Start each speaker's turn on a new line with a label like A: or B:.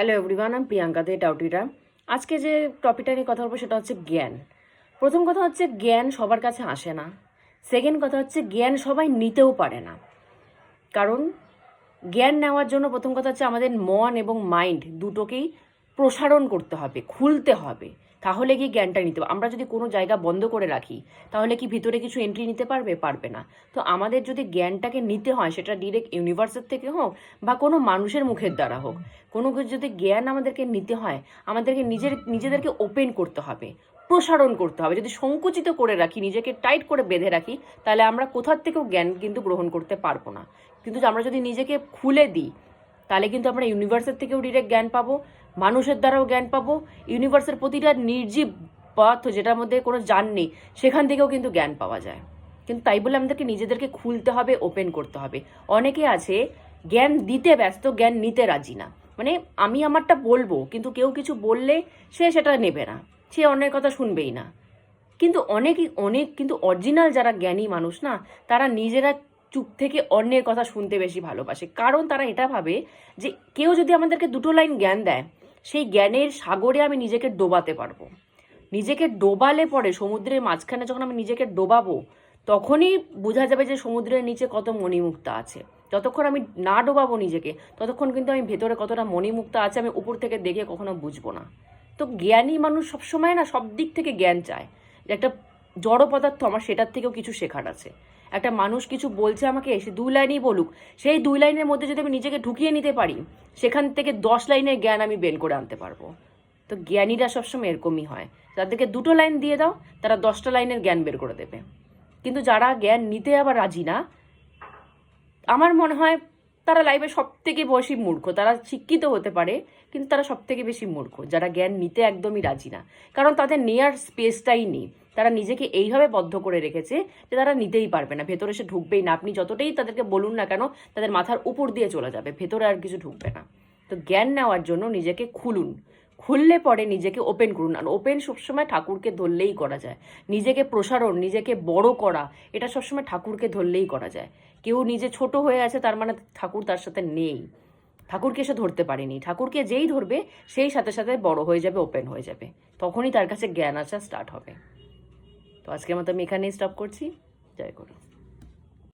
A: Hello everyone, আমি প্রিয়াঙ্কা দে টাউটিরা। আজকে যে টপিকটা নিয়ে কথা বলবো সেটা হচ্ছে জ্ঞান। প্রথম কথা হচ্ছে জ্ঞান সবার কাছে আসে না। সেকেন্ড কথা হচ্ছে জ্ঞান সবাই নিতেও পারে না। কারণ জ্ঞান নেওয়ার জন্য প্রথম কথা হচ্ছে আমাদের মন এবং মাইন্ড দুটোকেই প্রসারণ করতে হবে, খুলতে হবে, তাহলে কি জ্ঞানটা নিতে পারবে। আমরা যদি কোনো জায়গা বন্ধ করে রাখি তাহলে কি ভিতরে কিছু এন্ট্রি নিতে পারবে? পারবে না। তো আমাদের যদি জ্ঞানটাকে নিতে হয় সেটা ডিরেক্ট ইউনিভার্সের থেকে হোক বা কোনো মানুষের মুখের দ্বারা হোক, কোনো কিছু যদি জ্ঞান আমাদেরকে নিতে হয় আমাদেরকে নিজেদেরকে ওপেন করতে হবে, প্রসারণ করতে হবে। যদি সংকুচিত করে রাখি, নিজেকে টাইট করে বেঁধে রাখি, তাহলে আমরা কোথার থেকেও জ্ঞান কিন্তু গ্রহণ করতে পারবো না। কিন্তু আমরা যদি নিজেকে খুলে দিই তাহলে কিন্তু আমরা ইউনিভার্সের থেকেও ডিরেক্ট জ্ঞান পাবো, মানুষের দ্বারাও জ্ঞান পাবো। ইউনিভার্সের প্রতিটা নির্জীব পদার্থ যেটার মধ্যে কোনো জান নেই সেখান থেকেও কিন্তু জ্ঞান পাওয়া যায়। কিন্তু তাই বলে আমাদেরকে নিজেদেরকে খুলতে হবে, ওপেন করতে হবে। অনেকে আছে জ্ঞান দিতে ব্যস্ত, জ্ঞান নিতে রাজি না। মানে আমি আমারটা বলবো, কিন্তু কেউ কিছু বললে সে সেটা নেবে না, সে অন্যের কথা শুনবেই না। কিন্তু অনেক কিন্তু অরিজিনাল যারা জ্ঞানী মানুষ না, তারা নিজেরা চুপ থেকে অন্যের কথা শুনতে বেশি ভালোবাসে। কারণ তারা এটা ভাবে যে কেউ যদি আমাদেরকে দুটো লাইন জ্ঞান দেয়, সেই জ্ঞানের সাগরে আমি নিজেকে ডোবাতে পারবো। নিজেকে ডোবালে পরে সমুদ্রের মাঝখানে যখন আমি নিজেকে ডোবাবো, তখনই বোঝা যাবে যে সমুদ্রের নিচে কত মণিমুক্তা আছে। যতক্ষণ আমি না ডোবাবো নিজেকে, ততক্ষণ কিন্তু আমি ভেতরে কতটা মণিমুক্তা আছে আমি উপর থেকে দেখে কখনো বুঝবো না। তো জ্ঞানী মানুষ সবসময় না সব দিক থেকে জ্ঞান চায়। যে একটা জড় পদার্থ, আমার সেটার থেকেও কিছু শেখার আছে। একটা মানুষ কিছু বলছে আমাকে, সে 2 লাইনই বলুক, সেই 2 লাইনের মধ্যে যদি আমি নিজেকে ঢুকিয়ে নিতে পারি, সেখান থেকে 10 লাইনের জ্ঞান আমি বের করে আনতে পারবো। তো জ্ঞানীরা সবসময় এরকমই হয়, যাদেরকে 2টো লাইন দিয়ে দাও তারা 10টা লাইনের জ্ঞান বের করে দেবে। কিন্তু যারা জ্ঞান নিতে আবার রাজি না, আমার মনে হয় তারা লাইফে সব থেকে বেশি মূর্খ। তারা শিক্ষিত হতে পারে কিন্তু তারা সব থেকে বেশি মূর্খ, যারা জ্ঞান নিতে একদমই রাজি না। কারণ তাদের নেয়ার স্পেসটাই নেই। তারা নিজেকে এইভাবে বদ্ধ করে রেখেছে যে তারা নিতেই পারবে না, ভেতরে সে ঢুকবেই না। আপনি যতটাই তাদেরকে বলুন না কেন, তাদের মাথার উপর দিয়ে চলে যাবে, ভেতরে আর কিছু ঢুকবে না। তো জ্ঞান নেওয়ার জন্য নিজেকে খুলুন, খুললে পরে নিজেকে ওপেন করুন। আর ওপেন সবসময় ঠাকুরকে ধরলেই করা যায়। নিজেকে প্রসারণ, নিজেকে বড় করা, এটা সবসময় ঠাকুরকে ধরলেই করা যায়। কেউ নিজে ছোট হয়ে আছে তার মানে ঠাকুর তার সাথে নেই, ঠাকুরকে সে ধরতে পারেনি। ঠাকুরকে যেই ধরবে সেই সাথে সাথে বড় হয়ে যাবে, ওপেন হয়ে যাবে, তখনই তার কাছে জ্ঞান আসা স্টার্ট হবে। তো আজকের মতো আমি এখানেই স্টপ করছি। জয় গুরু।